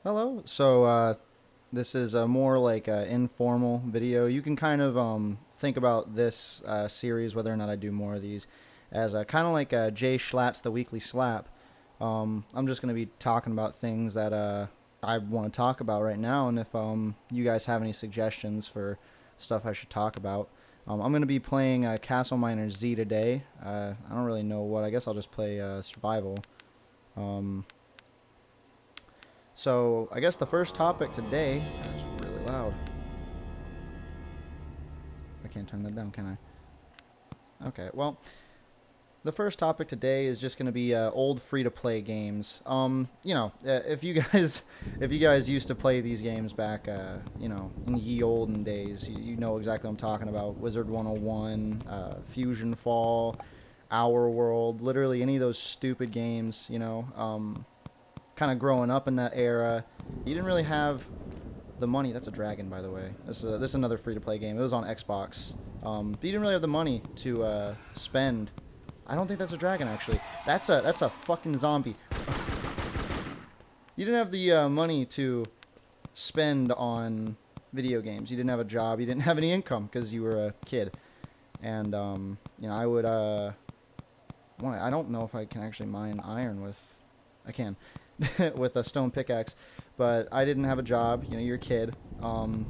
Hello. This is a more like a informal video. You can kind of think about this series, whether or not I do more of these, as kind of like Jay Schlatt's The Weekly Slap. I'm just going to be talking about things that I want to talk about right now, and if you guys have any suggestions for stuff I should talk about. I'm going to be playing Castle Miner Z today. I don't really know what. I guess I'll just play Survival. Um, So, I guess the first topic today is really loud. I can't turn that down, can I? Okay, well, the first topic today is just going to be old free-to-play games. If you guys, if you guys used to play these games back, in ye olden days, you know exactly what I'm talking about. Wizard 101, Fusion Fall, Our World, literally any of those stupid games, kind of growing up in that era, you didn't really have the money. That's a dragon, by the way. This is another free to play game. It was on Xbox, but you didn't really have the money to spend. I don't think that's a dragon actually. That's a fucking zombie. You didn't have the money to spend on video games. You didn't have a job. You didn't have any income because you were a kid. And I would. I don't know if I can actually mine iron with. I can. With a stone pickaxe, but I didn't have a job. You're a kid, and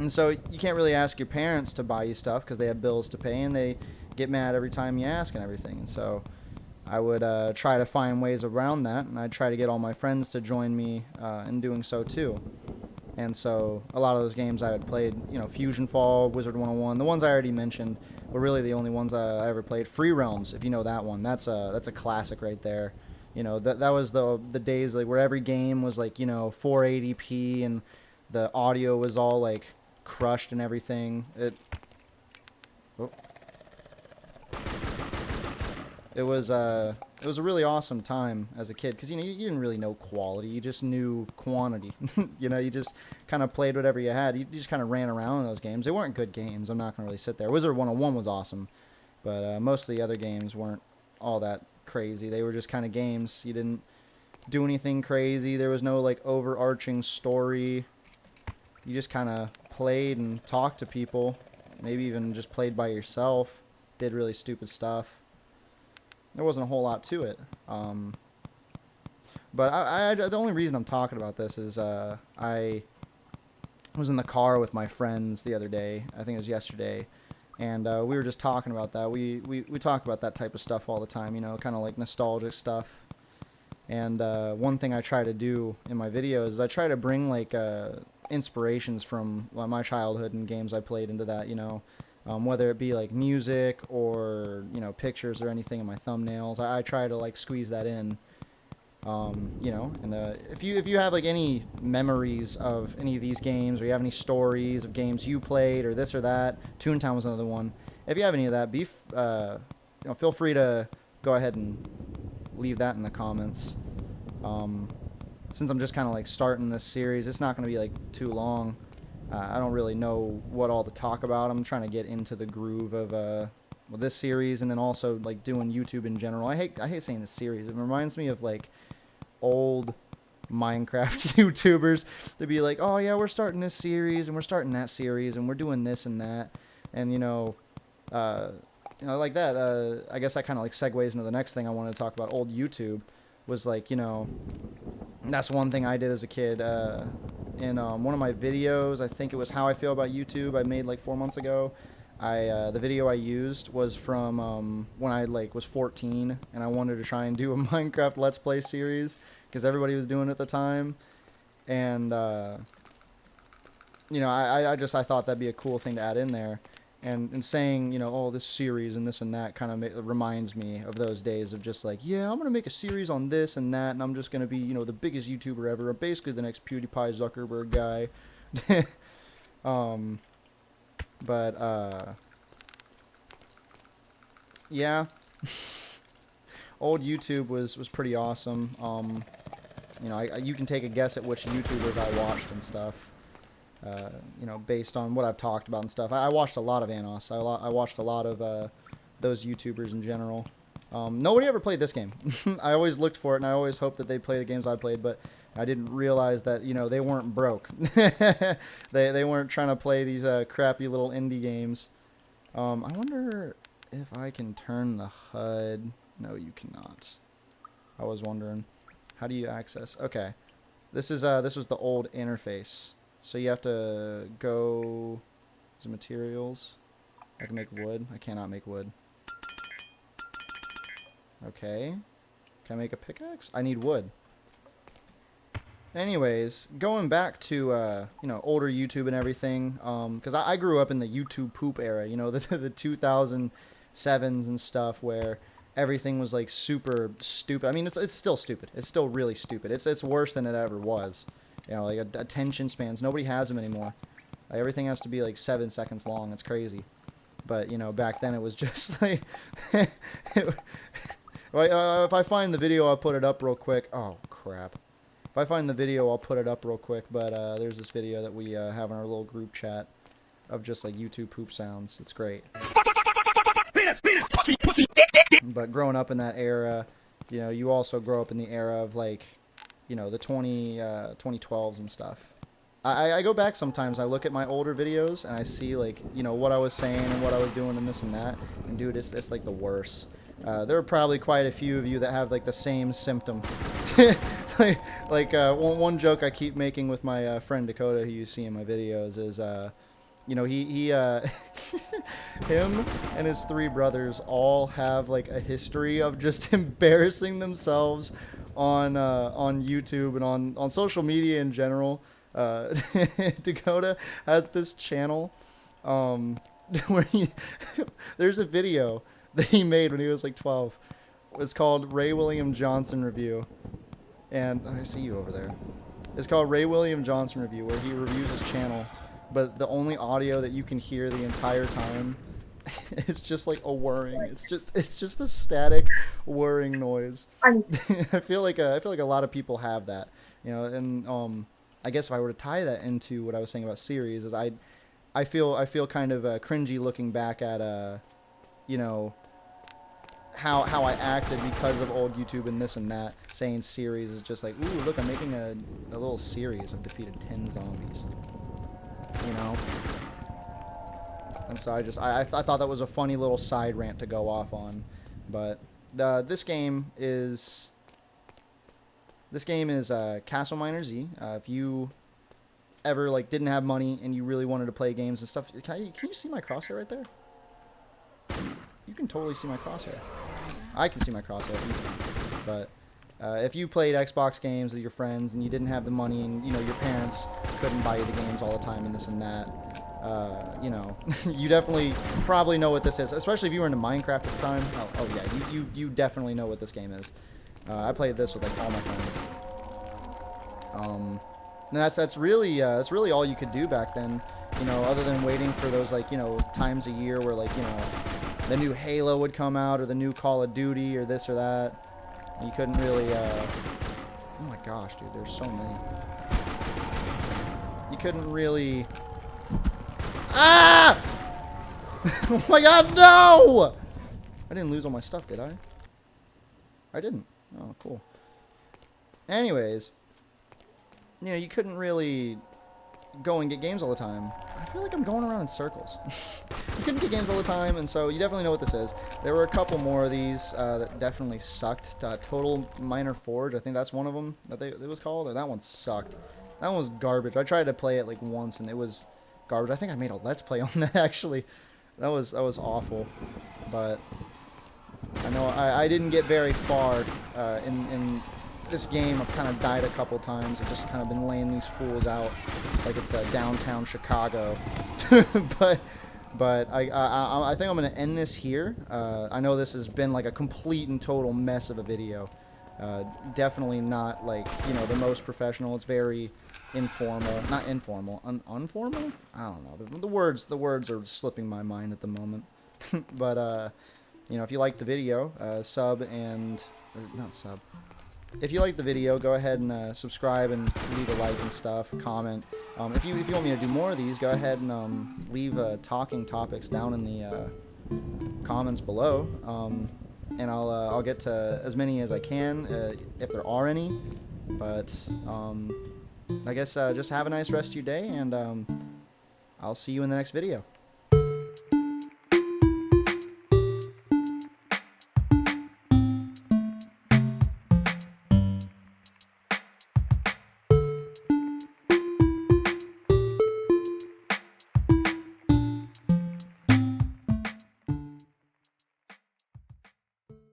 so you can't really ask your parents to buy you stuff because they have bills to pay, and they get mad every time you ask and everything. And so I would try to find ways around that, and I'd try to get all my friends to join me in doing so too. And so a lot of those games I had played, Fusion Fall, Wizard 101, the ones I already mentioned were really the only ones I ever played. Free Realms, if you know that one, that's a classic right there. That was the days like where every game was like 480p and the audio was all like crushed and everything. Oh, it was a really awesome time as a kid because you didn't really know quality, you just knew quantity. You just kind of played whatever you had. You just kind of ran around in those games. They weren't good games. I'm not gonna really sit there. Wizard 101 was awesome, but most of the other games weren't all that crazy. They were just kind of games. You didn't do anything crazy. There was no like overarching story. You just kind of played and talked to people. Maybe even just played by yourself. Did really stupid stuff. There wasn't a whole lot to it. But the only reason I'm talking about this is I was in the car with my friends the other day. I think it was yesterday. And we were just talking about that. We talk about that type of stuff all the time, kind of like nostalgic stuff. And one thing I try to do in my videos is I try to bring like inspirations from my childhood and games I played into that, whether it be like music or pictures or anything in my thumbnails. I try to like squeeze that in. And if you have like any memories of any of these games, or you have any stories of games you played or this or that, Toontown was another one. If you have any of that, feel free to go ahead and leave that in the comments. Since I'm just kind of like starting this series, it's not going to be like too long. I don't really know what all to talk about. I'm trying to get into the groove of this series, and then also like doing YouTube in general. I hate saying this series. It reminds me of like old Minecraft YouTubers. They'd be like, oh yeah, we're starting this series and we're starting that series and we're doing this and that, and like that. I guess that kind of like segues into the next thing I wanted to talk about. Old YouTube was like, that's one thing I did as a kid. In one of my videos, I think it was How I Feel About YouTube, I made like 4 months ago. The video I used was from when I like was 14 and I wanted to try and do a Minecraft Let's Play series because everybody was doing it at the time, and I thought that'd be a cool thing to add in there, and saying oh, this series and this and that kind of reminds me of those days of just like, yeah, I'm gonna make a series on this and that, and I'm just gonna be the biggest YouTuber ever. I'm basically the next PewDiePie Zuckerberg guy. But yeah, old YouTube was pretty awesome. You can take a guess at which YouTubers I watched and stuff. Based on what I've talked about and stuff. I watched a lot of Anos. I watched a lot of those YouTubers in general. Nobody ever played this game. I always looked for it, and I always hoped that they'd play the games I played, but I didn't realize that, you know, they weren't broke. They weren't trying to play these crappy little indie games. I wonder if I can turn the HUD. No, you cannot. I was wondering. How do you access? Okay. This was the old interface. So you have to go to materials. I can make wood. I cannot make wood. Okay. Can I make a pickaxe? I need wood. Anyways, going back to you know, older YouTube and everything, because I grew up in the YouTube poop era, you know, the 2007s and stuff, where everything was like super stupid. I mean, it's still stupid. It's still really stupid. It's worse than it ever was. You know, like attention spans. Nobody has them anymore. Like, everything has to be like 7 seconds long. It's crazy. But you know, back then it was just like. If I find the video, I'll put it up real quick. Oh crap. If I find the video, I'll put it up real quick, but there's this video that we have in our little group chat of just like YouTube poop sounds. It's great. But growing up in that era, you know, you also grow up in the era of like, you know, the 2012s and stuff. I go back sometimes, I look at my older videos and I see like, you know, what I was saying and what I was doing and this and that. And dude, it's like the worst. There are probably quite a few of you that have like the same symptom. One joke I keep making with my friend Dakota, who you see in my videos, is you know, him and his 3 brothers all have like a history of just embarrassing themselves on YouTube and on social media in general. Dakota has this channel where there's a video that he made when he was like 12. It's called Ray William Johnson Review. And I see you over there. It's called Ray William Johnson Review, where he reviews his channel, but the only audio that you can hear the entire time is just like a whirring. It's just a static whirring noise. I feel like a lot of people have that, you know. And I guess if I were to tie that into what I was saying about series, is I feel kind of cringy looking back at you know, how I acted because of old YouTube and this and that, saying series is just like, ooh, look, I'm making a little series of defeated 10 zombies, you know. And so I thought that was a funny little side rant to go off on. But this game is Castle Miner Z. If you ever like didn't have money and you really wanted to play games and stuff, can you see my crosshair right there? You can totally see my crosshair. I can see my crosshair. You can. But if you played Xbox games with your friends and you didn't have the money and, you know, your parents couldn't buy you the games all the time and this and that, you know, you definitely probably know what this is. Especially if you were into Minecraft at the time. Oh yeah, you definitely know what this game is. I played this with like all my friends. And that's really all you could do back then. You know, other than waiting for those, like, you know, times a year where, like, you know, the new Halo would come out or the new Call of Duty or this or that. You couldn't really, oh my gosh, dude, there's so many. You couldn't really... Ah! Oh my god, no! I didn't lose all my stuff, did I? I didn't. Oh, cool. Anyways, you know, you couldn't really go and get games all the time. I feel like I'm going around in circles. You couldn't get games all the time, and so you definitely know what this is. There were a couple more of these that definitely sucked. Total Miner Forge, I think that's one of them that it was called. That one sucked. That one was garbage. I tried to play it like once, and it was garbage. I think I made a Let's Play on that, actually. That was awful. But I know I didn't get very far in this game. I've kind of died a couple times. I've just kind of been laying these fools out like it's downtown Chicago. but I think I'm going to end this here. I know this has been like a complete and total mess of a video. Definitely not like, you know, the most professional. It's very informal. Not informal. Unformal? I don't know. The words are slipping my mind at the moment. But, you know, if you like the video, sub and... not sub. If you like the video, go ahead and subscribe and leave a like and stuff, comment. If you want me to do more of these, go ahead and leave talking topics down in the comments below, and I'll get to as many as I can if there are any. But I guess just have a nice rest of your day, and I'll see you in the next video.